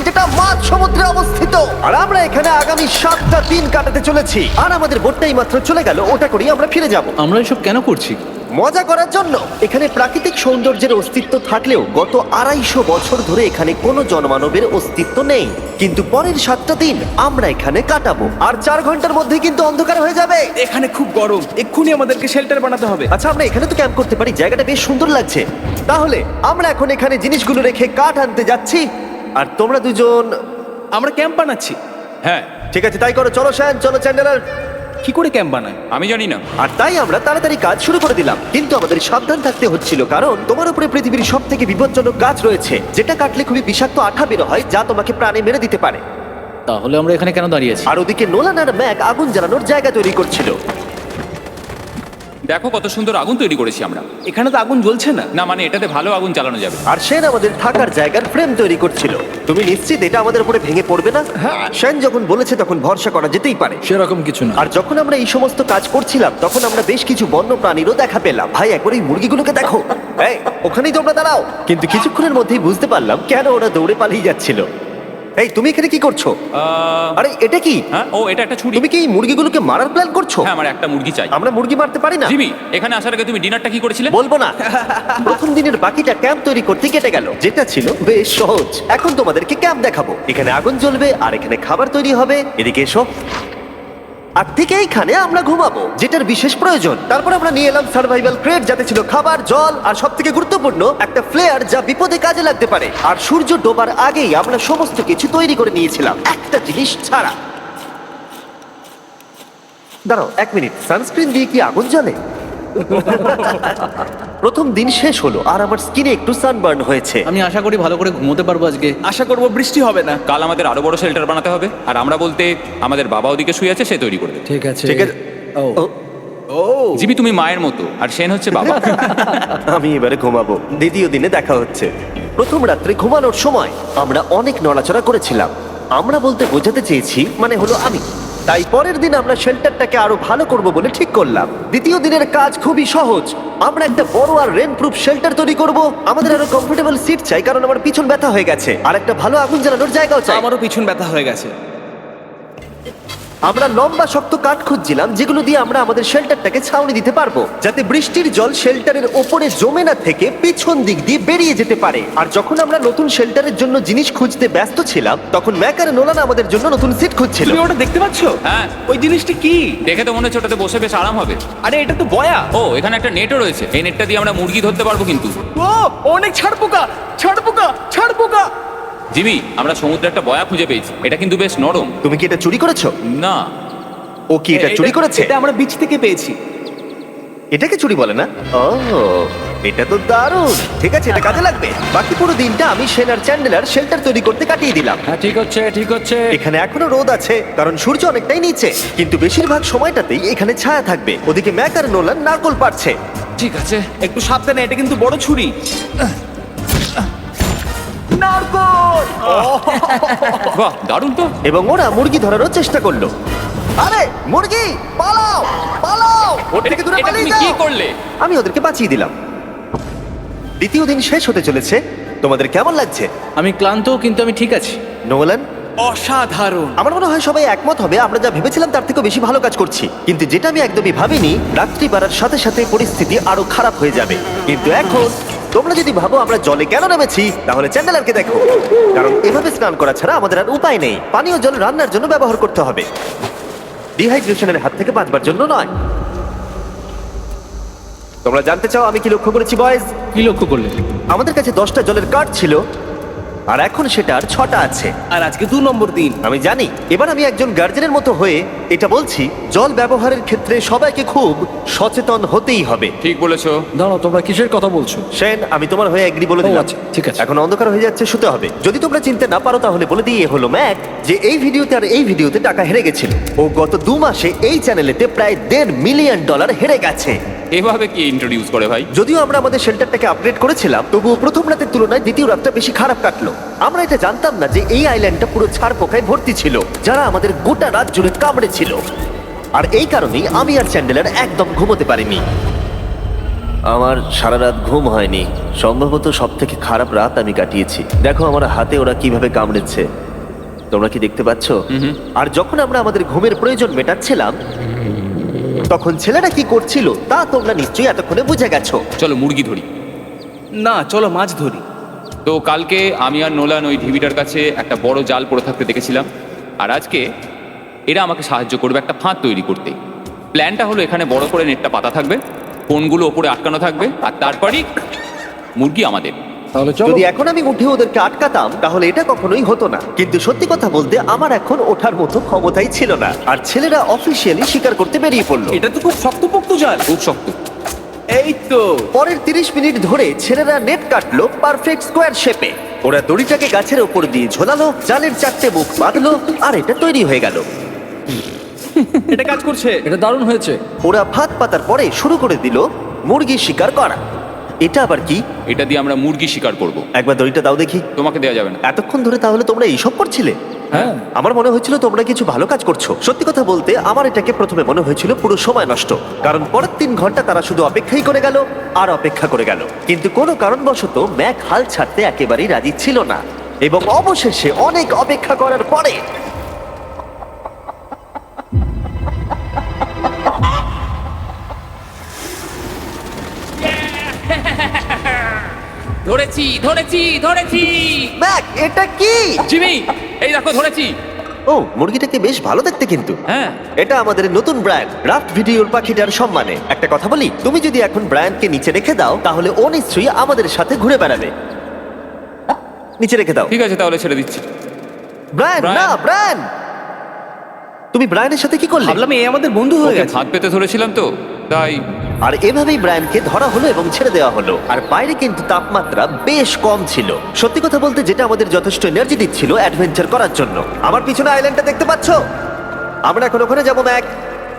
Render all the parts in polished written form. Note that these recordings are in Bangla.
যেটা মাঝ সমুদ্রে অবস্থিত। আর আমরা এখানে আগামী 7টা দিন কাটাতে চলেছি। আর আমাদের বোটটাই মাত্র চলে গেল, ওটা করেই আমরা ফিরে যাব আমরা এসব কেন করছি? মজা করার জন্য। এখানে প্রাকৃতিক সৌন্দর্যের অস্তিত্ব থাকলেও গত 250 বছর ধরে এখানে কোনো জনমানবের অস্তিত্ব নেই। কিন্তু পরের 7টা দিন আমরা এখানে কাটাবো, আর 4 ঘন্টার মধ্যে কিন্তু অন্ধকার হয়ে যাবে। এখানে খুব গরম, এক্ষুনি আমাদেরকে শেল্টার বানাতে হবে। আচ্ছা, আমরা এখানে তো ক্যাম্প করতে পারি, জায়গাটা বেশ সুন্দর লাগছে। তাহলে আমরা এখন এখানে জিনিসগুলো রেখে কাঠ আনতে যাচ্ছি, আর তোমরা দুজন। আমরা ক্যাম্প বানাচ্ছি। হ্যাঁ, ঠিক আছে, তাই করো। চলো শ্যান, চলো চ্যান্ডেলার। কি করে ক্যাম্প বানায়? আমি জানি না। আর তাই আমরা তাড়াতাড়ি কাজ শুরু করে দিলাম, কিন্তু আমাদের সাবধান থাকতে হচ্ছিল, কারণ তোমার উপরে পৃথিবীর সব থেকে বিপজ্জনক গাছ রয়েছে, যেটা কাটলে খুবই বিষাক্ত আঠা বের হয়, যা তোমাকে প্রাণে মেরে দিতে পারে। তাহলে আমরা এখানে কেন দাঁড়িয়ে আছি? আর ওদিকে নোলান আর ম্যাক আগুন জ্বালানোর জায়গা তৈরি করছিল। দেখো কত সুন্দর আগুন তৈরি করেছি আমরা। এখানে তো আগুন জ্বলছে না। না মানে এটাতে ভালো আগুন চালানো যাবে। আর সেন আমাদের থাকার জায়গার ফ্রেম তৈরি করছিল। তুমি নিশ্চিত এটা আমাদের উপরে ভেঙে পড়বে না? সেন যখন বলেছে তখন ভরসা করা যেতেই পারে। সেরকম কিছু না। আর যখন আমরা এই সমস্ত কাজ করছিলাম, তখন আমরা বেশ কিছু বন্য প্রাণীরও দেখা পেলাম। ভাই, একবার এই মুরগিগুলোকে দেখো। এই, ওখানেই তোমরা দাঁড়াও। কিন্তু কিছুক্ষণের মধ্যেই বুঝতে পারলাম কেন ওরা দৌড়ে পালিয়ে যাচ্ছিল। এই, তুমি এখানে কি করছো? আরে এটা কি? হ্যাঁ, ও এটা একটা ছুরি। তুমি কি এই মুরগিগুলোকে মারার প্ল্যান করছো? হ্যাঁ, আমার একটা মুরগি চাই। আমরা মুরগি মারতে পারি না। জিমি, এখানে আসার আগে তুমি ডিনারটা কি করেছিলে? বলবো না। প্রথম দিনের বাকিটা ক্যাম্প তৈরি করতে কেটে গেল, যেটা ছিল বেশ সহজ। এখন তোমাদেরকে ক্যাম্প দেখাবো। এখানে আগুন জ্বলবে আর এখানে খাবার তৈরি হবে। এদিকে এসো। আর ঠিক এইখানে আমরা ঘুমাবো, যেটার বিশেষ প্রয়োজন। তারপর আমরা নিয়ে এলাম সার্ভাইভাল ক্রেট, যাতে ছিল খাবার, জল আর সবথেকে গুরুত্বপূর্ণ একটা ফ্লেয়ার, যা বিপদে কাজে লাগতে পারে। আর সূর্য ডোবার আগেই আমরা সমস্ত কিছু তৈরি করে নিয়েছিলাম, একটা জিনিস ছাড়া। দাঁড়াও 1 মিনিট, সানস্ক্রিন দিয়ে কি আগুন জ্বলে? প্রথম দিন শেষ হলো আর আমার স্কিনে একটু সানবার্ন হয়েছে। আমি আশা করি ভালো করে ঘুমোতে পারবো আজকে। আশা করব বৃষ্টি হবে না। কাল আমাদের আরো বড় শেল্টার বানাতে হবে। আর আমরা বলতে আমাদের বাবা ওদিকে শুয়ে আছে, সে তৈরি করবে। ঠিক আছে। ঠিক আছে। ও ও, ও জিমি তুমি মায়ের মতো, আর সেন হচ্ছে বাবা। আমি এবারে ঘুমাবো। দ্বিতীয় দিনে দেখা হচ্ছে। প্রথম রাত্রে ঘুমানোর সময় আমরা অনেক নড়াচড়া করেছিলাম। আমরা বলতে বোঝাতে চেয়েছি, মানে হলো আমি। তাই পরের দিন আমরা শেল্টারটাকে আরো ভালো করব বলে ঠিক করলাম। দ্বিতীয় দিনের কাজ খুবই সহজ। আমরা একটা বড় আর রেন প্রুফ শেল্টার তৈরি করব। আমাদের আরো কমফোর্টেবল সিট চাই, কারণ আমার পিছন ব্যথা হয়ে গেছে। আর একটা ভালো আগুন জ্বালানোর জায়গাও চাই। আমারও পিছন ব্যথা হয়ে গেছে। আমরা লম্বা শক্ত কাঠ খুঁজছিলাম, যেগুলো দিয়ে আমরা আমাদের শেল্টারটাকে ছাউনি দিতে পারবো, যাতে বৃষ্টির জল শেল্টারের ওপরে জমে না থেকে পিছন দিক দিয়ে বেরিয়ে যেতে পারে। আর যখন আমরা নতুন শেল্টারের জন্য জিনিস খুঁজতে ব্যস্ত ছিলাম, তখন ম্যাক আর নোলান আমাদের জন্য নতুন সিট খুঁজছিল। তুমি ওটা দেখতে পাচ্ছ? হ্যাঁ। ওই জিনিসটা কি? দেখে তো মনে হচ্ছে ওটাতে বসে বেশ আরাম হবে। আরে এটা তো বয়া। ও, এখানে একটা নেটও রয়েছে। এই নেটটা দিয়ে আমরা মুরগি ধরতে পারবো। কিন্তু ও অনেক ছাড় পোকা, ছাড় পোকা, ছাড় পোকা। জিমি, আমরা সমুদ্রে একটা বয়া খুঁজে পেয়েছি। এটা কিন্তু বেশ নরম। তুমি কি এটা চুরি করেছো? না। ও কি এটা চুরি করেছে? এটা আমরা বিচ থেকে পেয়েছি। এটাকে চুরি বলে না? ও, এটা তো দারুণ। ঠিক আছে, এটা কাজে লাগবে। বাকি পুরো দিনটা আমি সেন আর চ্যান্ডেলার শেল্টার তৈরি করতে কাটিয়ে দিলাম। হ্যাঁ, ঠিক হচ্ছে, ঠিক হচ্ছে। এখানে এখনো রোদ আছে, কারণ সূর্য অনেকটাই নিচে, কিন্তু বেশিরভাগ সময়টাতেই এখানে ছায়া থাকবে। ওদিকে ম্যাক আর নোলান নারকল পাড়ছে। ঠিক আছে। একটু সাবধানে, এটা কিন্তু বড় ছুরি। নারকল। বাহ, দারুণ তো। এবং ওরা মুরগি ধরারও চেষ্টা করলো। আরে মুরগি, পালাও পালাও! ওটা থেকে দূরে এটা পালিয়ে তুমি কি যাও। করলে? আমি ওদেরকে বাঁচিয়ে দিলাম। দ্বিতীয় দিন শেষ হতে চলেছে। তোমাদের কেমন লাগছে? আমি ক্লান্ত, কিন্তু আমি ঠিক আছি। নোলান? অসাধারণ। আমার মনে হয় সবাই একমত হবে, আমরা যা ভেবেছিলাম তার থেকেও বেশি ভালো কাজ করছি। কিন্তু যেটা আমি একদমই ভাবিনি, রাত্রি বাড়ার সাথে সাথে পরিস্থিতি আরো খারাপ হয়ে যাবে। কিন্তু এখন তোমরা যদি ভাবো আমরা জলে কেন নেমেছি, তাহলে চ্যান্ডেলারকে দেখো। কারণ এভাবে স্নান করা ছাড়া আমাদের আর উপায় নেই। পানীয় জল রান্নার জন্য ব্যবহার করতে হবে, ডিহাইড্রেশনের হাত থেকে বাঁচবার জন্য নয়। তোমরা জানতে চাও আমি কি লক্ষ্য করেছি বয়েজ? কি লক্ষ্য করলে? আমাদের কাছে 10টা জলের কার্ড ছিল, আর এখন সেটা আর 6টা আছে। আর আজকে 2 নম্বর দিন। আমি জানি। এবার আমি একজন গার্জেনের মতো হয়ে এটা বলছি, জল ব্যবহারের ক্ষেত্রে সবাইকে খুব সচেতন হতেই হবে। ঠিক বলেছো। দাঁড়াও, তোমরা কিসের কথা বলছো? সেন, আমি তোমার হয়ে এগ্রি বলে ও, দিলাম। আচ্ছা, ঠিক আছে। এখন অন্ধকার হয়ে যাচ্ছে, শুতে হবে। যদি তোমরা চিনতে না পারো তাহলে বলে দিয়ে হলো ম্যাক, যে এই ভিডিওতে আর এই ভিডিওতে টাকা হেরে গেছিল। ও গত 2 মাসে এই চ্যানেলেতে প্রায় $1.5 মিলিয়ন হেরে গেছে। এভাবে কি ইন্ট্রোডিউস করে ভাই? যদিও আমরা আমাদের শেল্টারটাকে আপগ্রেড করেছিলাম, তবুও প্রথম রাতের তুলনায় দ্বিতীয় রাতটা বেশি খারাপ কাটলো। আমরা এটা জানতাম না যে এই আইল্যান্ডটা পুরো ছাড় পোকায় ভর্তি ছিল, যারা আমাদের গোটা রাত জুড়ে কামড়েছিল। আর এই কারণেই আমি আর চ্যান্ডেলার একদম ঘুমোতে পারিনি। আমার সারা রাত ঘুম হয়নি, সম্ভবত সব থেকে খারাপ রাত আমি কাটিয়েছি। দেখো আমার হাতে ওরা কিভাবে কামড়েছে, তোমরা কি দেখতে পাচ্ছ? আর যখন আমরা আমাদের ঘুমের প্রয়োজন মেটাচ্ছিলাম, তখন ছেলেরা কি করছিল তা তোমরা নিশ্চয়ই এতক্ষণে বুঝে গেছো। চলো মুরগি ধরি। না, চলো মাছ ধরি। তো কালকে আমি আর নোলান ওই ঢিবিটার কাছে একটা বড় জাল পড়ে থাকতে দেখেছিলাম, আর আজকে এরা আমাকে সাহায্য করবে একটা ফাঁদ তৈরি করতে। প্ল্যানটা হলো এখানে বড় করে নেটটা পাতা থাকবে, ফোনগুলো ওপরে আটকানো থাকবে, আর তারপরই মুরগি আমাদের। তাহলে চলো। যদি এখন আমি উঠে ওদেরকে আটকাতাম তাহলে এটা কখনোই হতো না, কিন্তু সত্যি কথা বলতে আমার এখন ওঠার মতো ক্ষমতাই ছিল না। আর ছেলেরা অফিসিয়ালি স্বীকার করতে বেরিয়ে পড়লো। এটা তো খুব শক্তপোক্ত জাল। খুব শক্ত। এই তো। পরের 30 মিনিট ধরে ছেলেরা নেট কাটলো পারফেক্ট স্কোয়ার শেপে। ওরা দড়িটাকে গাছের ওপর দিয়ে ঝোলালো, জালের 4টে মুখ বাঁধলো, আর এটা তৈরি হয়ে গেল। এটা কাজ করছে। এটা দারুণ হয়েছে। ওরা ফাঁদ পাতার পরে শুরু করে দিল মুরগি শিকার করা। এটা আবার কি? এটা দিয়ে আমরা মুরগি শিকার করব। একবার দড়িটা দাও দেখি। তোমাকে দেওয়া যাবে না। এতক্ষণ ধরে তাহলে তোমরা এইসব করছিলে? হ্যাঁ। আমার মনে হয়েছিল তোমরা কিছু ভালো কাজ করছো। সত্যি কথা বলতে আমার এটাকে প্রথমে মনে হয়েছিল পুরো সময় নষ্ট, কারণ পরের 3 ঘন্টা তারা শুধু অপেক্ষাই করে গেল আর অপেক্ষা করে গেল। কিন্তু কোনো কারণবশত ম্যাক হাল ছাড়তে একেবারেই রাজি ছিল না, এবং অবশেষে অনেক অপেক্ষা করার পরে ধরেছি ধরেছি ধরেছি। ম্যাক, এটা কি? জিমি, এই দেখো ধরেছি। ও, মুরগিটাকে বেশ ভালো দেখতে কিন্তু। হ্যাঁ। এটা আমাদের নতুন ব্র্যান্ড রাফট ভিডিওর পাখিটার সম্মানে। একটা কথা বলি, তুমি যদি এখন ব্র্যান্ডকে নিচে রেখে দাও তাহলে ও নিশ্চয়ই আমাদের সাথে ঘুরে বেড়াবে। নিচে রেখে দাও। ঠিক আছে, তাহলে ছেড়ে দিচ্ছি। Brian, Brian. না ব্রায়ান, তুমি ব্রায়ানের সাথে কি করলে? ভাবলাম এই আমাদের বন্ধু হয়ে ওকে গেছে। হাত পেতে ধরেছিলাম তো, তাই। আর এভাবেই ব্রায়ানকে ধরা হলো এবং ছেড়ে দেওয়া হলো। আর বাইরে কিন্তু তাপমাত্রা বেশ কম ছিল, সত্যি কথা বলতে যেটা আমাদের যথেষ্ট এনার্জি দিচ্ছিল অ্যাডভেঞ্চার করার জন্য। আমার পিছনে আইল্যান্ডটা দেখতে পাচ্ছো? আমরা এখন ওখানে যাবো ম্যাক।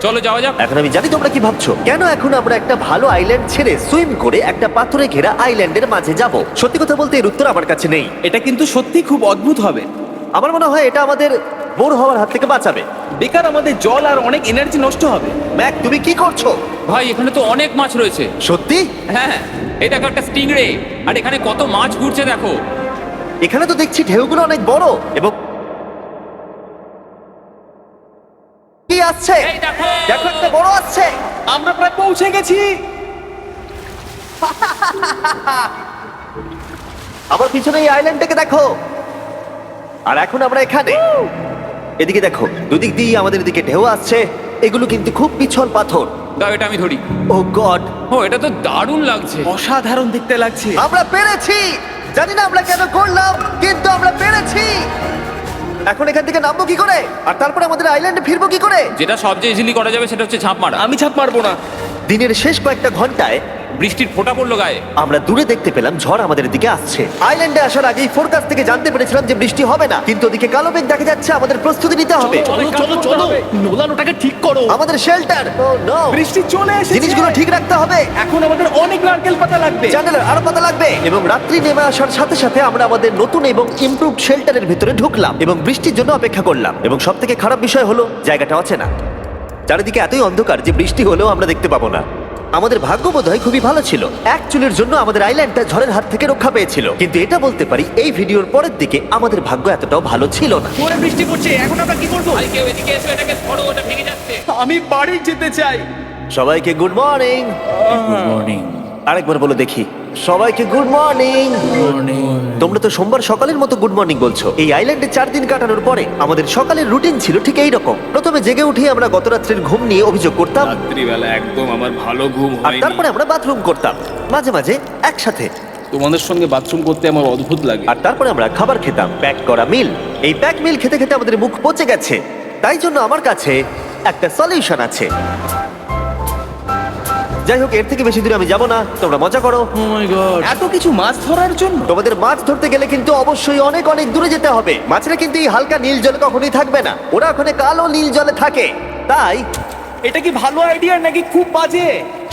চলো যাওয়া যাক। এখন আমি জানি তোমরা কি ভাবছো, কেন এখন আমরা একটা ভালো আইল্যান্ড ছেড়ে সুইম করে একটা পাথরে ঘেরা আইল্যান্ডের মাঝে যাব? সত্যি কথা বলতে এর উত্তর আমার কাছে নেই। এটা কিন্তু সত্যি খুব অদ্ভুত হবে। আমার মনে হয় এটা আমাদের বোর হওয়ার হাত থেকে বাঁচাবে। বেকার আমাদের জল আর অনেক এনার্জি নষ্ট হবে। ম্যাক, তুমি কি করছো? ভাই, এখানে তো অনেক মাছ রয়েছে। সত্যি? হ্যাঁ, এই দেখো একটা স্টিংরে, আর এখানে কত মাছ ঘুরছে দেখো। এখানে তো দেখছি ঢেউগুলো অনেক বড়, এবং কি আসছে? এই দেখো। দেখো, একটা বড় আসছে। আমরা প্রায় পৌঁছে গেছি। আমার পিছনে এই আইল্যান্ডটাকে দেখো। আর এখন আমরা এখানে। এদিকে দেখো, দুদিক দিয়ে আমাদের দিকে ঢেউ আসছে। এগুলো কিন্তু খুব পিছল পাথর। দাও, এটা আমি ধরি। ও গড, ও, এটা তো দারুণ লাগছে। অসাধারণ দেখতে লাগছে। আমরা পেরেছি। জানি না আমরা কেন করলাম, কিন্তু আমরা পেরেছি। এখন এখান থেকে নামবো কি করে, আর তারপরে আমাদের আইল্যান্ডে ফিরবো কি করে? যেটা সবচেয়ে ইজিলি করা যাবে সেটা হচ্ছে ঝাঁপ মারা। আমি ছাপ মারবো না। দিনের শেষ কয়েকটা ঘন্টায় বৃষ্টির ফোঁটা পড়লো গায়ে। আমরা দূরে দেখতে পেলাম ঝড় আমাদের দিকে আসছে। আইল্যান্ডে আসার আগেই ফোরকাস্ট থেকে জানতে পেরেছিলাম যে বৃষ্টি হবে না, কিন্তু ওদিকে কালো মেঘ দেখা যাচ্ছে। আমাদের প্রস্তুতি নিতে হবে। চলো চলো নোলান, ওটাকে ঠিক করো। আমাদের শেল্টার, ও নো, বৃষ্টি চলে এসেছে। জিনিসগুলো ঠিক রাখতে হবে। এখন আমাদের অনেক নারকেল পাতা লাগবে। জানালার আরো পাতা লাগবে। এবং রাত্রি নেমে আসার সাথে সাথে আমরা আমাদের নতুন এবং ইমপ্রুভড শেল্টারের ভিতরে ঢুকলাম এবং বৃষ্টির জন্য অপেক্ষা করলাম। এবং সব থেকে খারাপ বিষয় হলো জায়গাটা অচেনা, চারিদিকে এতই অন্ধকার যে বৃষ্টি হলেও আমরা দেখতে পাবো না। আমাদের ভাগ্য বোধহয় খুবই ভালো ছিল, এক চুলের জন্য আমাদের আইল্যান্ডটা ঝড়ের হাত থেকে রক্ষা পেয়েছিল। কিন্তু এটা বলতে পারি এই ভিডিওর পরের দিকে আমাদের ভাগ্য এতটাও ভালো ছিল না। জোরে বৃষ্টি পড়ছে, এখন আমরা কি করবো? ভাই, কেউ এদিকে এসো, এটাকে ধরো, ওটা ভেঙে যাচ্ছে। আমি বাড়ি যেতে চাই। সবাইকে গুড মর্নিং। Good morning. আরেকবার বলো দেখি, সবাইকে গুড মর্নিং। তোমরা তো সোমবার সকালের মতো গুড মর্নিং বলছো। এই আইল্যান্ডে 4 দিন কাটানোর পরে আমাদের সকালের রুটিন ছিল ঠিক এই রকম। প্রথমে জেগে উঠে আমরা গত রাত্রের ঘুম নিয়ে অভিযোগ করতাম, রাত্রিবেলা একদম আমার ভালো ঘুম আর তারপরে আমরা বাথরুম করতাম, মাঝে মাঝে একসাথে। তোমাদের সঙ্গে বাথরুম করতে আমার অদ্ভুত লাগে। আর তারপরে আমরা খাবার খেতাম, প্যাক করা মিল। এই প্যাক মিল খেতে খেতে আমাদের মুখ পচে গেছে, তাই জন্য আমার কাছে একটা সলিউশন আছে। যাই হোক, এর থেকে বেশি দূরে আমি যাব না, তোমরা মজা করো। ও মাই গড। এত কিছু মাছ ধরার জন্য? তোমাদের মাছ ধরতে গেলে কিন্তু অবশ্যই অনেক অনেক দূরে যেতে হবে। মাছেরা কিন্তু এই হালকা নীল জলে কখনোই থাকবে না, ওরা ওখানে কালো নীল জলে থাকে। তাই এটা কি ভালো আইডিয়া নাকি খুব বাজে?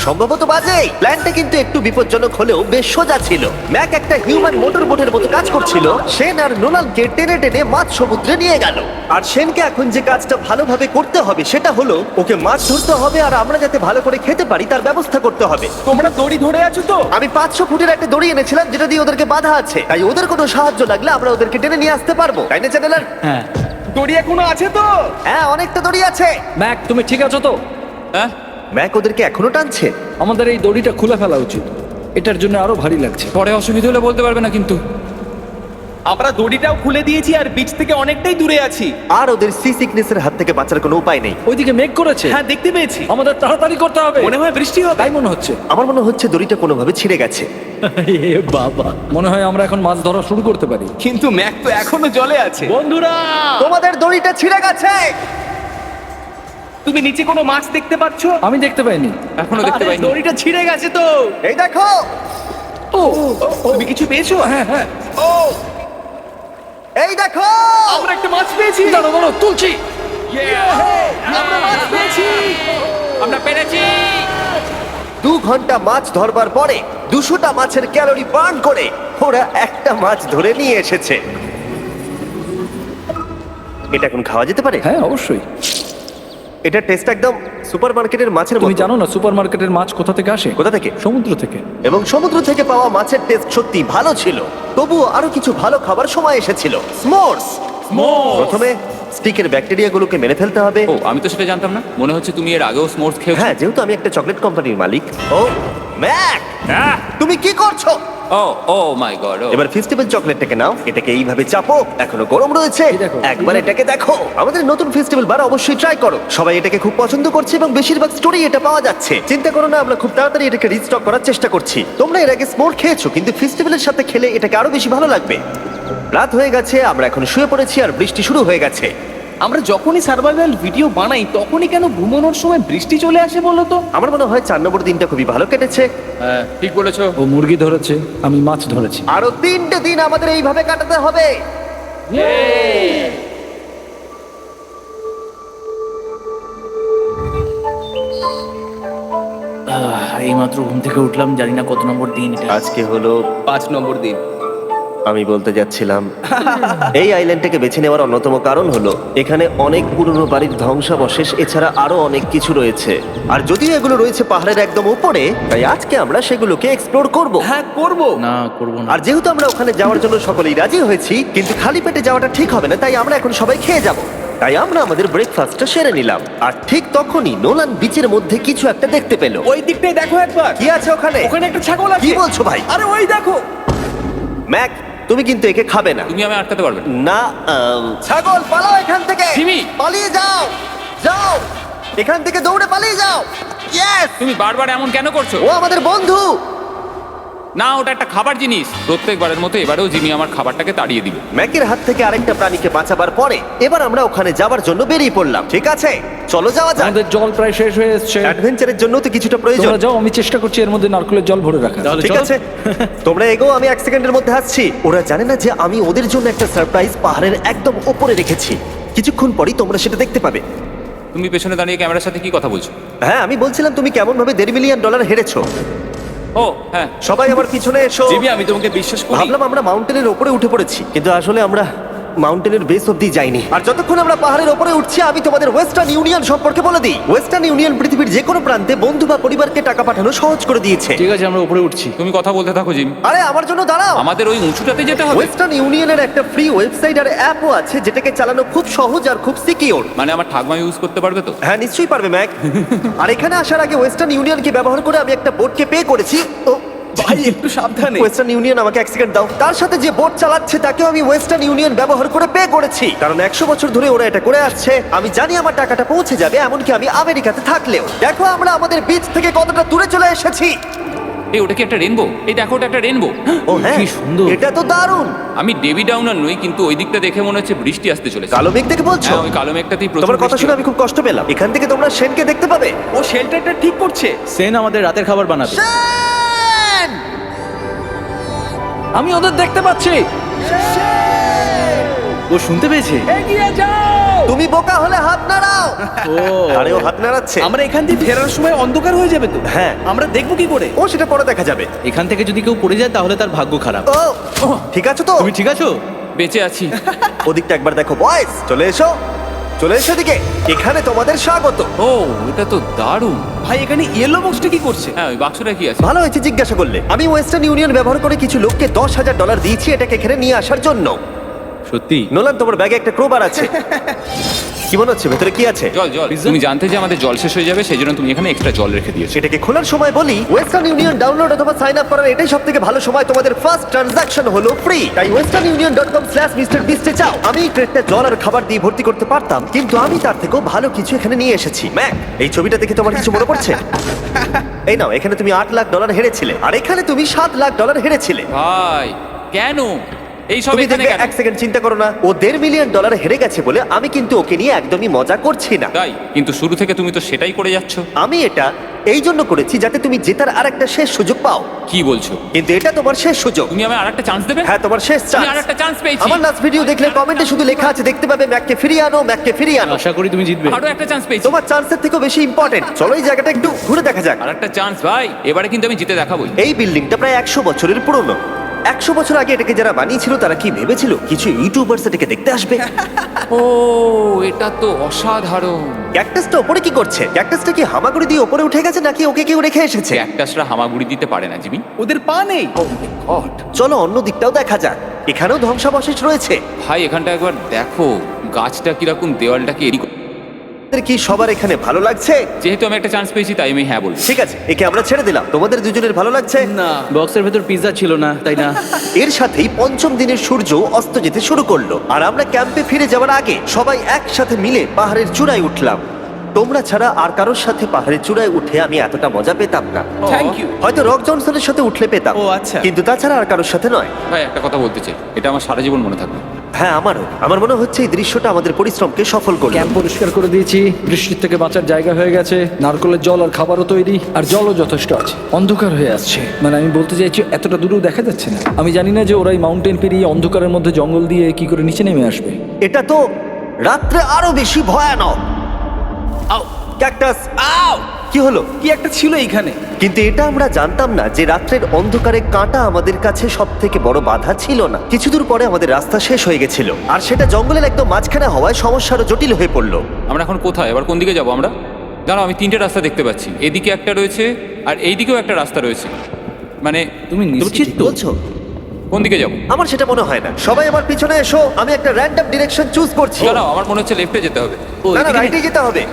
সম্ভবত বাজে। প্ল্যানটা কিন্তু একটু বিপজ্জনক হলেও বেশ সোজা ছিল। ম্যাক একটা হিউম্যান মোটর বোটের মতো কাজ করছিল। শেন আর নোলানকে টেনে টেনে মাছ সমুদ্রে নিয়ে গেল। আর শেনকে এখন যে কাজটা ভালোভাবে করতে হবে সেটা হলো ওকে মাছ ধরতে হবে, আর আমরা যাতে ভালো করে খেতে পারি তার ব্যবস্থা করতে হবে। তোমরা দড়ি ধরে আছো তো? আমি 500 ফুটের একটা দড়ি এনেছিলাম যেটা দিয়ে ওদেরকে বাঁধা আছে, তাই ওদের কোনো সাহায্য লাগলে আমরা ওদেরকে টেনে নিয়ে আসতে পারবো, তাই না চ্যানেলার? হ্যাঁ। দড়ি এখনো আছে তো? হ্যাঁ, অনেকটা দড়ি আছে। ম্যাক, তুমি ঠিক আছো তো? হ্যাঁ, ম্যাক ওদেরকে এখনো টানছে। আমাদের এই দড়িটা খুলে ফেলা উচিত, এটার জন্য আরো ভারী লাগছে। পরে অসুবিধা হলে বলতে পারবে না কিন্তু। আমরা দড়িটাও খুলে দিয়েছি আর বিচ থেকে অনেকটাই দূরে আছি। আর ওদের সি সিকনেসের হাত থেকে বাঁচার কোনো উপায় নেই। ওইদিকে মেঘ করেছে। হ্যাঁ, দেখতে পেয়েছি। আমাদের তাড়াতাড়ি করতে হবে। মনে হয় বৃষ্টি হবে। তাই মনে হচ্ছে। আমার মনে হচ্ছে দড়িটা কোনোভাবে ছিঁড়ে গেছে। এ বাবা, মনে হয় আমরা এখন মাছ ধরা শুরু করতে পারি। কিন্তু ম্যাক তো এখনো জলে আছে। বন্ধুরা, তোমাদের দড়িটা ছিঁড়ে গেছে। তুমি নিচে কোনো মাছ দেখতে পাচ্ছ? আমি দেখতে পাইনি। এখনো দেখতে আরে, পাইনি। দড়িটা ছিঁড়ে গেছে তো। এই দেখো। ও, তুমি কিছু পেয়েছো? হ্যাঁ হ্যাঁ। ও, এই দেখো। আমরা একটা মাছ পেয়েছি। দাঁড়ো দাঁড়ো, তুলছি। আমরা মাছ পেয়েছি। আমরা পেরেছি। 2 ঘন্টা মাছ ধরবার পরে 200টা মাছের ক্যালোরি বার্ন করে ওরা একটা মাছ ধরে নিয়ে এসেছে। এটা এখন খাওয়া যেতে পারে? হ্যাঁ অবশ্যই। এটা টেস্ট একদম সুপারমার্কেটের মাছের তুমি মতো। জানো না সুপারমার্কেটের মাছ কোথা থেকে আসে? কোথা থেকে? সমুদ্র থেকে। এবং সমুদ্র থেকে পাওয়া মাছের টেস্ট সত্যি ভালো ছিল। তবুও আরো কিছু ভালো খাবার সময় এসেছিল। স্মোর্স। প্রথমে স্টিকের ব্যাকটেরিয়াগুলোকে মেরে ফেলতে হবে। ও, আমি তো সেটা জানতাম না। মনে হচ্ছে তুমি এর আগেও স্মোর্টস খেয়েছো। হ্যাঁ, যেহেতু আমি একটা চকলেট কোম্পানির মালিক। ও ম্যাক, তুমি কি করছো? ও ও মাই গড। এবার ফেস্টিভ্যাল চকলেটটাকে নাও, এটাকে এইভাবে চাপো, এখনো গরম রয়েছে। এই দেখো, একবার এটাকে দেখো। আমাদের নতুন ফেস্টিভ্যাল বার অবশ্যই ট্রাই করো। সবাই এটাকে খুব পছন্দ করছে এবং বেশিরভাগ স্টোরি এটা পাওয়া যাচ্ছে। চিন্তা করো না, আমরা খুব তাড়াতাড়ি এটাকে রিস্টক করার চেষ্টা করছি। তোমরা এর আগে স্মোর খেয়েছো, কিন্তু ফেস্টিভ্যালের সাথে খেলে এটাকে আরো বেশি ভালো লাগবে। রাত হয়ে গেছে, আমরা এখন শুয়ে পড়েছি আর বৃষ্টি শুরু হয়ে গেছে। আমরা যখনই সার্ভাইভাল ভিডিও বানাই তখনই কেন ঘুমানোর সময় বৃষ্টি চলে আসে বলো তো? আমার মনে হয় 4 নম্বর দিনটা খুবই ভালো কেটেছে। হ্যাঁ, ঠিক বলেছো। ও মুরগি ধরেছে, আমি মাছ ধরেছি। আরো 3টে দিন আমাদের এইভাবে কাটাতে হবে। এইমাত্র ঘুম থেকে উঠলাম, জানি না কত নম্বর দিন এটা। আজকে হলো 5 নম্বর দিন। আমি বলতে যাচ্ছিলাম এই আইল্যান্ডটাকে বেছে নেওয়ার অন্যতম কারণ হলো এখানে অনেক পুরনো বাড়ির ধ্বংসাবশেষ এছাড়া আরো অনেক কিছু রয়েছে। আর যদিও এগুলো রয়েছে পাহাড়ের একদম উপরে, তাই আজকে আমরা সেগুলোকে এক্সপ্লোর করব। হ্যাঁ, করব। না, করবো না। আর যেহেতু আমরা ওখানে যাওয়ার জন্য সকলেই রাজি হয়েছি, কিন্তু খালি পেটে যাওয়াটা ঠিক হবে না, তাই আমরা এখন সবাই খেয়ে যাব। তাই আমরা আমাদের ব্রেকফাস্টটা সেরে নিলাম। আর ঠিক তখনই নোলান বিচের মধ্যে কিছু একটা দেখতে পেল। ওই দিকটাই দেখো একবার। কি আছে ওখানে? ওখানে একটা ছাগল আছে। কি বলছো ভাই? আরে ওই দেখো। ম্যাক, তুমি কিন্তু একে খাবে না। তুমি আমি আটকাতে পারবে না। না, ছাগল পালাও এখান থেকে। জিমি! পালিয়ে যাও, যাও এখান থেকে, দৌড়ে পালিয়ে যাও। ইয়েস, তুমি বারবার এমন কেন করছো? ও আমাদের বন্ধু। না, ওটা একটা খাবার জিনিস। প্রত্যেকবারের মতো এবারেও জিমি আমার খাবারটাকে তাড়িয়ে দিবে। ম্যাকের হাত থেকে আরেকটা প্রাণীকে বাঁচাবার পরে এবার আমরা ওখানে যাওয়ার জন্য বেরিয়ে পড়লাম। ঠিক আছে, চলো যাওয়া যাক। আমাদের জল প্রায় শেষ হয়ে এসছে। অ্যাডভেঞ্চারের জন্য তো কিছুটা প্রয়োজন। তোমরা যাও, আমি চেষ্টা করছি এর মধ্যে নারকেলের জল ভরে রাখা। ঠিক আছে, তোমরা এগো, আমি 1 সেকেন্ডের মধ্যে আসছি। ওরা জানে না যে আমি ওদের জন্য একটা সারপ্রাইজ পাহাড়ের একদম উপরে রেখেছি। কিছুক্ষণ পরই তোমরা সেটা দেখতে পাবে। তুমি পেছনে দাঁড়িয়ে ক্যামেরার সাথে কি কথা বলছো? হ্যাঁ, আমি বলছিলাম তুমি কেমন ভাবে $1.5 মিলিয়ন হেরেছো। ও হ্যাঁ। সবাই আমার পিছনে এসো। জিমি, আমি তোমাকে বিশ্বাস করি। ভাবলাম আমরা মাউন্টেনের উপরে উঠে পড়েছি, কিন্তু আসলে আমরা মাউন্টেনের বেস অব্দি যাইনি। আর যতক্ষণ আমরা পাহাড়ের উপরে উঠছি, আমি তোমাদের ওয়েস্টার্ন ইউনিয়ন সম্পর্কে বলে দিই। ওয়েস্টার্ন ইউনিয়ন পৃথিবীর যে কোনো প্রান্তে বন্ধু বা পরিবারকে টাকা পাঠানো সহজ করে দিয়েছে। ঠিক আছে, আমরা উপরে উঠছি। তুমি কথা বলতে থাকো জিমি। আরে আমার জন্য দাঁড়াও। আমাদের ওই উঁচুটাতে যেতে হবে। ওয়েস্টার্ন ইউনিয়নের একটা ফ্রি ওয়েবসাইট আর অ্যাপও আছে, যেটাকে চালানো খুব সহজ আর খুব সিকিউর। মানে আমার ঠাকমা ইউজ করতে পারবে তো? হ্যাঁ, নিশ্চয়ই পারবে ম্যাক। আর এখানে আসার আগে ওয়েস্টার্ন ইউনিয়নকে ব্যবহার করে আমি একটা বোটকে পে করেছি। ও ভাই, একটু সাবধানে। ওয়েস্টার্ন ইউনিয়ন আমাকে 1 সেকেন্ড দাও। তার সাথে যে বোট চালাচ্ছে তাকেও আমি ওয়েস্টার্ন ইউনিয়ন ব্যবহার করে পে করেছি, কারণ 100 বছর ধরে ওরা এটা করে আসছে। আমি জানি আমার টাকাটা পৌঁছে যাবে, এমনকি আমি আমেরিকাতে থাকলেও। দেখো আমরা আমাদের বিচ থেকে কতটা দূরে চলে এসেছি। এই ওটা কি একটা রেনবো? এই দেখো, ওটা একটা রেনবো। ও হ্যাঁ, কি সুন্দর। এটা তো দারুণ। আমি ডেভি ডাউনার নই, কিন্তু ওই দিকটা দেখে মনে হচ্ছে বৃষ্টি আসতে চলেছে। কালো মেঘ দেখে বলছো? হ্যাঁ, ওই কালো মেঘটাতেই প্রচুর তোমার কথা বৃষ্টি শুনে হবে। আমি খুব কষ্ট পেলাম। এখান থেকে তোমরা শেনকে দেখতে পাবে। ও শেল্টারটা ঠিক করছে। সেন আমাদের রাতের খাবার বানাবে। শেন! আমি ওদের দেখতে পাচ্ছি। ও শুনতে পেয়েছে। এগিয়ে যাও। তুমি বোকা হলে হাত নাড়াও। ও আরে ও হাত নাড়াচ্ছে। আমরা এখান থেকে ফেরার সময় অন্ধকার হয়ে যাবে তো। হ্যাঁ। আমরা দেখবো কি করে? ও সেটা পরে দেখা যাবে। এখান থেকে যদি কেউ পড়ে যায় তাহলে তার ভাগ্য খারাপ। ও ঠিক আছে তো? তুমি ঠিক আছো? বেঁচে আছি। ওদিকটা একবার দেখো বয়েস, চলে এসো, চলে এসো দিকে। এখানে তোমাদের স্বাগত। ও এটা তো দারুণ। ভাই এখানে ইয়েলো বক্সটা কি করছে? হ্যাঁ ওই বাক্সটা কি আছে? ভালো হয়েছে জিজ্ঞাসা করলে। আমি ওয়েস্টার্ন ইউনিয়ন ব্যবহার করে কিছু লোককে $10,000 দিয়েছি এটাকে এখানে নিয়ে আসার জন্য। সত্যি? নোলান, তোমার ব্যাগে একটা ক্রোবার আছে। কি মনে হচ্ছে ভেতরে কি আছে? জল জল। তুমি জানতে যে আমাদের জল শেষ হয়ে যাবে সেই জন্য তুমি এখানে এক্সট্রা জল রেখে দিয়েছো। এটাকে খোলার সময় বলি, ওয়েস্টার্ন ইউনিয়ন ডাউনলোড অথবা সাইন আপ করার এটাই সবথেকে ভালো সময়। তোমাদের ফার্স্ট ট্রানজাকশন হলো ফ্রি। তাই westernunion.com/MrBeast এ যাও। আমি এই ক্রেটটা জল আর খাবার দিয়ে ভর্তি করতে পারতাম, কিন্তু আমি তার থেকেও ভালো কিছু এখানে নিয়ে এসেছি। ম্যাক, এই ছবিটা দেখে তোমার কিছু মনে পড়ছে? এই নাও, এখানে তুমি $8 লাখ হেরেছিলে, আর এখানে তুমি $7 লাখ হেরেছিলে। ভাই কেন এই সব তুমি এখানে দেখবে, কেন? এক সেকেন্ড চিন্তা করো না। ও $1.5 মিলিয়ন হেরে গেছে বলে আমি কিন্তু ওকে নিয়ে একদমই মজা করছি না। তাই কিন্তু শুরু থেকে তুমি তো সেটাই করে যাচ্ছ। আমি এটা এই জন্য করেছি যাতে তুমি জেতার আর একটা শেষ সুযোগ পাও, কি বলছো? কিন্তু এটা তোমার শেষ সুযোগ। তুমি আমায় আরেকটা চান্স দেবে? হ্যাঁ, তোমার শেষ আমি চান্স। আরেকটা চান্স পেয়েছি। আমার লাস্ট ভিডিও দেখলে কমেন্টে শুধু লেখা আছে, দেখতে পাবে ম্যাককে ফিরিয়ে আনো, ম্যাককে ফিরিয়ে আনো। আশা করি তুমি জিতবে। আরো একটা চান্স পেয়েছি। তোমার চান্সের থেকেও বেশি ইম্পর্টেন্ট। চলো এই জায়গাটা একটু ঘুরে দেখা যাক। আরেকটা চান্স ভাই, এবারে কিন্তু আমি জিতে দেখাবোই। এই বিল্ডিংটা প্রায় 100 বছরের পুরনো। 100 বছর আগে এটাকে যারা বানিয়েছিল তারা কি ভেবেছিল কিছু ইউটিউবার্স এটাকে দেখতে আসবে? ও এটা তো অসাধারণ। ক্যাকটাসটা ওপরে কি করছে? ক্যাকটাসটা কি হামাগুড়ি দিয়ে ওপরে উঠে গেছে নাকি ওকে কেউ রেখে এসেছে? ক্যাকটাসরা হামাগুড়ি দিতে পারে না জিমি। ওদের পা নেই। গড চলো অন্য দিকটাও দেখা যাক। এখানেও ধ্বংসাবশেষ রয়েছে। ভাই এখানটা একবার দেখো, গাছটা কিরকম, দেওয়ালটাকে এরকম। তোমাদের কি সবার এখানে ভালো লাগছে? যেহেতু আমি একটা চান্স পেয়েছি তাই আমি হ্যাঁ বলবো। ঠিক আছে, একে আমরা ছেড়ে দিলাম। তোমাদের দুজনের ভালো লাগছে? না, বক্সের ভেতর পিৎজা ছিল না, তাই না? এর সাথেই পঞ্চম দিনের সূর্য অস্ত যেতে শুরু করলো, আর আমরা ক্যাম্পে ফিরে যাওয়ার আগে সবাই একসাথে মিলে পাহাড়ের চূড়ায় উঠলাম। তোমরা ছাড়া আর কারোর সাথে পাহাড়ের চূড়ায় উঠে আমি এতটা মজা পেতাম না। Thank you. হয়তো রক জনসনের সাথে উঠলে পেতাম, ও, আচ্ছা। কিন্তু তাছাড়া আর কারোর সাথে নয়। ভাই একটা কথা বলতে চাই, এটা আমার সারা জীবন মনে থাকবে। হ্যাঁ, আমারও। আমার মনে হচ্ছে এই দৃশ্যটা আমাদের পরিশ্রমকে সফল করলো। ক্যাম্প পরিষ্কার করে দিয়েছি, বৃষ্টির থেকে বাঁচার জায়গা হয়ে গেছে, নারকেলের জল আর খাবারও তৈরি, আর জলও যথেষ্ট আছে। অন্ধকার হয়ে আসছে, মানে আমি বলতে চাইছি এতটা দূরেও দেখা যাচ্ছে না। আমি জানি না যে ওরা এই মাউন্টেন পেরিয়ে অন্ধকারের মধ্যে জঙ্গল দিয়ে কি করে নিচে নেমে আসবে। এটা তো রাত্রে আরো বেশি ভয়ানক। আও, ক্যাকটাস, আও! কি হলো? কি একটা ছিল এইখানে। কিন্তু এটা আমরা জানতাম না যে রাত্রের অন্ধকারে কাঁটা আমাদের কাছে সব থেকে বড় বাধা ছিল না। কিছু দূর পরে আমাদের রাস্তা শেষ হয়ে গেছিল, আর সেটা জঙ্গলের একদম মাঝখানে হওয়ায় সমস্যা আরো জটিল হয়ে পড়লো। আমরা এখন কোথায়, এবার কোন দিকে যাবো আমরা? জানো আমি 3টে রাস্তা দেখতে পাচ্ছি, এদিকে একটা রয়েছে আর এইদিকেও একটা রাস্তা রয়েছে। মানে তুমি নিশ্চিত তো? বলছো? কোন দিকে যাবো? আমার সেটা মনে হয় না। সবাই আমার পিছনে এসো, আমি একটা র্যান্ডম ডিরেকশন চুজ করছি। জানো আমার মনে হচ্ছে লেফটে যেতে হবে। ও, না না, এদিকে রাইটে যেতে হবে।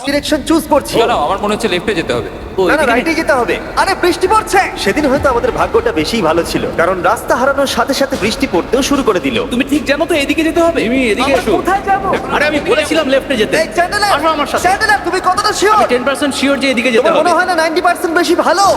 ডিরেকশন চুজ করছি। জানো আমার মনে হচ্ছে লেফটে যেতে হবে। ও, না না, এদিকে রাইটে যেতে হবে। আরে বৃষ্টি পড়ছে। সেদিন হয়তো আমাদের ভাগ্যটা বেশিই ভালো ছিল, কারণ রাস্তা হারানোর সাথে সাথে বৃষ্টি পড়তেও শুরু করে দিল। তুমি ঠিক জানো তো এদিকে যেতে হবে? তুমি এদিকে আমরা এসো। কোথায় যাবো? আরে আমি বলেছিলাম লেফটে যেতে। এই চ্যান্ডেলার, আসো আমার সাথে। চ্যান্ডেলার, তুমি কতটা শিওর? 10% শিওর যে এদিকে যেতে তোমার হবে। মনে হয় না 90% বেশি ভালো?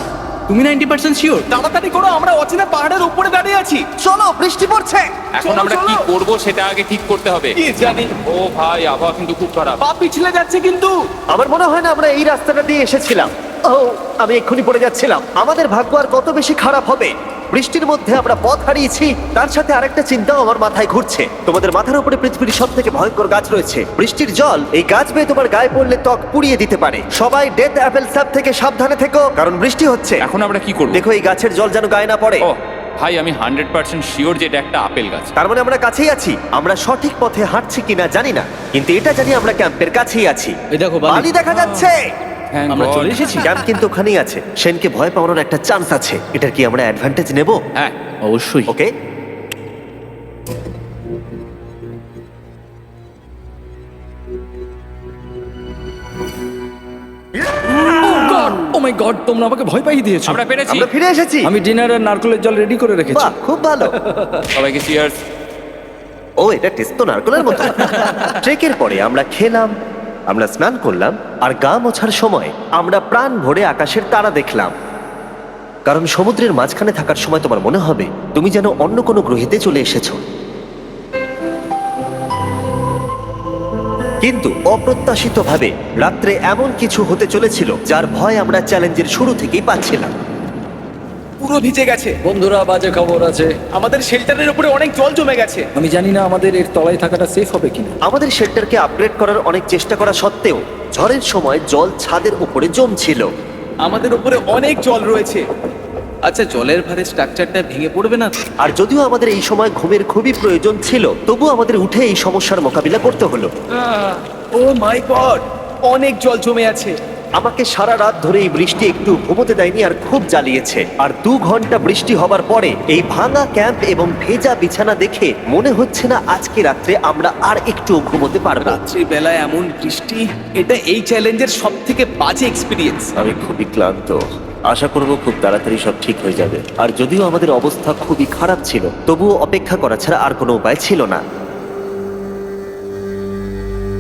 তুমি 90% শিওর? তাড়াতাড়ি করো, আমরা অচেনা পাহাড়ের উপরে দাঁড়িয়ে আছি। চলো, বৃষ্টি পড়ছে। এখন চলো, আমরা কি চলো। করব সেটা আগে ঠিক করতে হবে। কি জানি, ও ভাই আবহাওয়া কিন্তু খুব খারাপ। পা পিছলে যাচ্ছে কিন্তু। আমার মনে হয় না আমরা এই রাস্তাটা দিয়ে এসেছিলাম। ও, আমি এক্ষুনি পড়ে যাচ্ছিলাম। আমাদের ভাগ্য আর কত বেশি খারাপ হবে। বৃষ্টির মধ্যে আমরা পথ হারিয়েছি, তার সাথে আরেকটা চিন্তাও আমার মাথায় ঘুরছে। তোমাদের মাথার উপরে পৃথিবীর সব থেকে ভয়ঙ্কর গাছ রয়েছে। বৃষ্টির জল এই গাছ বেয়ে তোমার গায়ে পড়লে ত্বক পুড়িয়ে দিতে পারে। সবাই ডেথ অ্যাপেল স্যাপ থেকে সাবধানে থেকো, কারণ বৃষ্টি হচ্ছে। এখন আমরা কি করব? দেখো এই গাছের জল যেন গায়ে না পড়ে। ও ভাই আমি 100% শিওর যে এটা একটা আপেল গাছ। তার মানে আমরা কাছেই আছি। আমরা সঠিক পথে হাঁটছি কিনা জানি না, কিন্তু এটা জানি আমরা ক্যাম্পের কাছেই আছি। এই দেখো, বালি। বালি দেখা যাচ্ছে। Thank আমরা God. চলে এসেছি। ক্যাম্প কিন্তু ওখানেই আছে। সেনকে ভয় পাওয়ানোর একটা চান্স আছে। এটার কি আমরা অ্যাডভান্টেজ নেব? হ্যাঁ অবশ্যই। ওকে, ও মাই গড, তোমরা আমাকে ভয় পাইয়ে দিয়েছো। আমরা পেরেছি। আমরা ফিরে এসেছি। আমি ডিনার আর নারকেলের জল রেডি করে রেখেছি। বাহ, খুব ভালো। সবাইকে চিয়ার্স। ও, এটা টেস্ট তো নারকেলের মতো। ট্রেকের পরে আমরা খেলাম, আমরা স্নান করলাম, আর গা মোছার সময় আমরা প্রাণ ভরে আকাশের তারা দেখলাম। কারণ সমুদ্রের মাঝখানে থাকার সময় তোমার মনে হবে তুমি যেন অন্য কোনো গ্রহেতে চলে এসেছো। কিন্তু অপ্রত্যাশিতভাবে রাত্রে এমন কিছু হতে চলেছিল যার ভয় আমরা চ্যালেঞ্জের শুরু থেকেই পাচ্ছিলাম। পুরো ভিজে গেছে। বন্ধুরা, বাজে খবর আছে। আমাদের শেল্টারের উপরে অনেক জল জমে গেছে। আমি জানি না আমাদের এর তলায় থাকাটা সেফ হবে কিনা। আমাদের শেল্টারকে আপগ্রেড করার অনেক চেষ্টা করা সত্ত্বেও ঝড়ের সময় জল ছাদের উপরে জমছিল। আমাদের উপরে অনেক জল রয়েছে। আচ্ছা, জলের ভারে স্ট্রাকচারটা ভেঙে পড়বে না তো? আর যদিও আমাদের এই সময় ঘুমের খুবই প্রয়োজন ছিল, তবু আমাদের উঠে এই সমস্যার মোকাবিলা করতে হলো। ও মাই গড, অনেক জল জমে আছে। আমাকে সারা রাত ধরে এই বৃষ্টি একটু ঘুমোতে দেয়নি আর খুব জ্বালিয়েছে। আর 2 ঘন্টা বৃষ্টি হবার পরে এই ভাঙা ক্যাম্প এবং ভেজা বিছানা দেখে মনে হচ্ছে না আজকে রাত্রে আমরা আর একটু ঘুমোতে পারবো। রাত্রি বেলায় এমন বৃষ্টি, এটা এই চ্যালেঞ্জের সব থেকে বাজে এক্সপিরিয়েন্স। আমি খুবই ক্লান্ত। আশা করব খুব তাড়াতাড়ি সব ঠিক হয়ে যাবে। আর যদিও আমাদের অবস্থা খুবই খারাপ ছিল, তবুও অপেক্ষা করা ছাড়া আর কোনো উপায় ছিল না।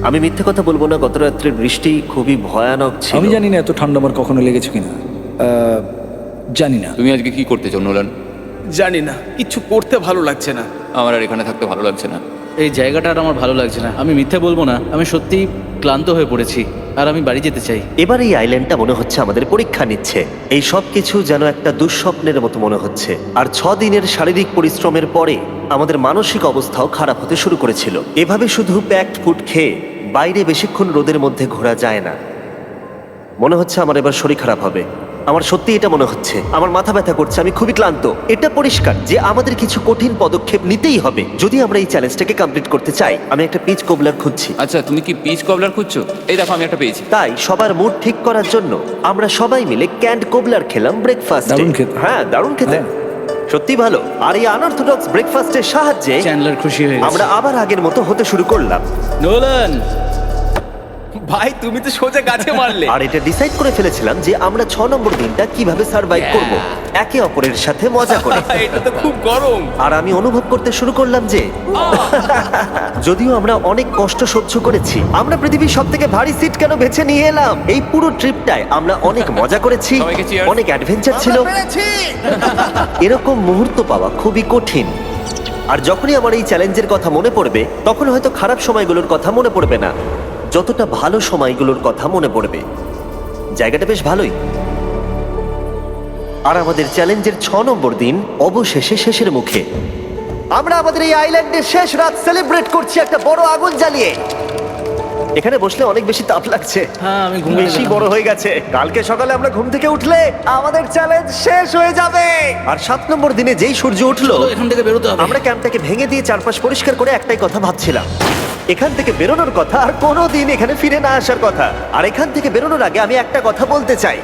আমি মিথ্যে কথা বলবো না, গত রাত্রের বৃষ্টি খুবই ভয়ানক ছিল। আমি জানি না এত ঠান্ডা আমার কখনো লেগেছে কিনা। জানি না। তুমি আজকে কি করতে চাও নোলান? জানি না, কিছু করতে ভালো লাগছে না। আমার আর এখানে থাকতে ভালো লাগছে না। এই জায়গাটা আর আমার ভালো লাগছে না। আমি মিথ্যে বলবো না, আমি সত্যিই ক্লান্ত হয়ে পড়েছি আর আমি বাড়ি যেতে চাই। এবার এই আইল্যান্ডটা মনে হচ্ছে আমাদের পরীক্ষা নিচ্ছে। এই সব কিছু যেন একটা দুঃস্বপ্নের মতো মনে হচ্ছে। আর 6 দিনের শারীরিক পরিশ্রমের পরে আমাদের মানসিক অবস্থাও খারাপ হতে শুরু করেছিল। এভাবে শুধু প্যাকড ফুড খেয়ে বাইরে বেশিক্ষণ রোদের মধ্যে ঘোরা যায় না। মনে হচ্ছে আমার এবার শরীর খারাপ হবে। আমার সত্যি এটা মনে হচ্ছে। আমার মাথা ব্যথা করছে, আমি খুবই ক্লান্ত। এটা পরিষ্কার যে আমাদের কিছু কঠিন পদক্ষেপ নিতেই হবে যদি আমরা এই চ্যালেঞ্জটাকে কমপ্লিট করতে চাই। আমি একটা পিচ কোবলার খুঁজছি। আচ্ছা, তুমি কি পিচ কবলার খুঁজছো? এই দেখো, আমি একটা পেয়েছি। তাই সবার মুড ঠিক করার জন্য আমরা সবাই মিলে ক্যান্ড কোবলার খেলাম ব্রেকফাস্টে। দারুণ খেতে। হ্যাঁ, দারুণ খেতে। হ্যাঁ। সত্যি ভালো। আর এই আনঅর্থোডক্স ব্রেকফাস্টের সাহায্যে চ্যান্ডলার খুশি হয়ে গেছে। আমরা আবার আগের মতো হতে শুরু করলাম। নোলান, ভাই, তুমি তো সোজা গাছে মারলে। আর এটা ডিসাইড করে ফেলেছিলাম যে আমরা 6 নম্বর দিনটা কিভাবে সার্ভাইভ করব, একে অপরের সাথে মজা করে। এটা তো খুব গরম। আর আমি অনুভব করতে শুরু করলাম যে যদিও আমরা অনেক কষ্ট সহ্য করেছি, আমরা পৃথিবীর সব থেকে ভারী সিট কেন বেছে নিয়ে এলাম। এই পুরো ট্রিপটায় আমরা অনেক মজা করেছি, সবাইকে cheers। অনেক অ্যাডভেঞ্চার ছিল। এরকম মুহূর্ত পাওয়া খুবই কঠিন। আর যখনই আমার এই চ্যালেঞ্জের কথা মনে পড়বে, তখন হয়তো খারাপ সময়গুলোর কথা মনে পড়বে না, যতটা ভালো সময়গুলোর কথা মনে পড়বে। জায়গাটা বেশ ভালোই। আর আমাদের চ্যালেঞ্জের 6 নম্বর দিন অবশেষে শেষের মুখে। আমরা আমাদের এই আইল্যান্ডের শেষ রাত সেলিব্রেট করছি একটা বড় আগুন জ্বালিয়ে। এখানে বসলে অনেক বেশি তাপ লাগছে। হ্যাঁ, আমি ঘুমিয়ে বেশি গেলাম। বড় হয়ে গেছে। কালকে সকালে আমরা ঘুম থেকে উঠলে আমাদের চ্যালেঞ্জ শেষ হয়ে যাবে। আর 7 নম্বর দিনে যেই সূর্য উঠলো, চলো, এখান থেকে বেরোতে হবে। আমরা ক্যাম্পটাকে ভেঙে দিয়ে চারপাশ পরিষ্কার করে একটাই কথা ভাবছিলাম, এখান থেকে বেরোনোর কথা আর কোনোদিন এখানে ফিরে না আসার কথা। আর এখান থেকে বেরোনোর আগে আমি একটা কথা বলতে চাই।